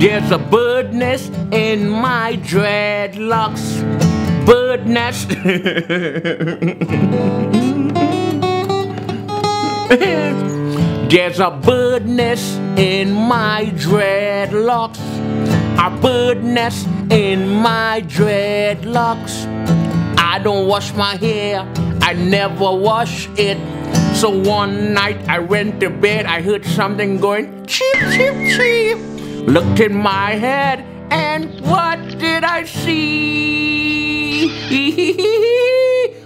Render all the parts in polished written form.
There's a bird nest in my dreadlocks. Bird nest. There's a bird nest in my dreadlocks. A bird nest in my dreadlocks. I don't wash my hair, I never wash it. So one night I went to bed, I heard something going cheep, cheep, cheep. Looked in my head and what did I see?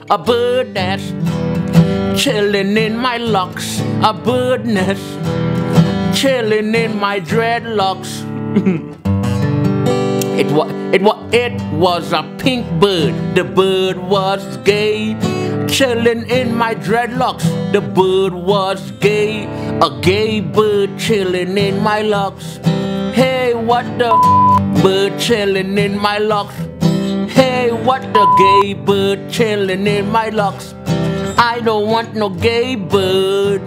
A bird nest chilling in my locks. A bird nest chilling in my dreadlocks. It was a pink bird. The bird was gay, chilling in my dreadlocks. The bird was gay, a gay bird chilling in my locks. Hey, what the bird chilling in my locks? Hey, what the gay bird chilling in my locks? I don't want no gay bird.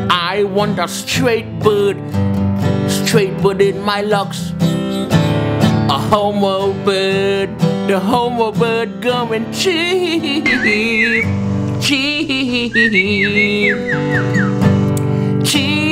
I want a straight bird in my locks. A homo bird, the homo bird going cheep, cheep, cheep.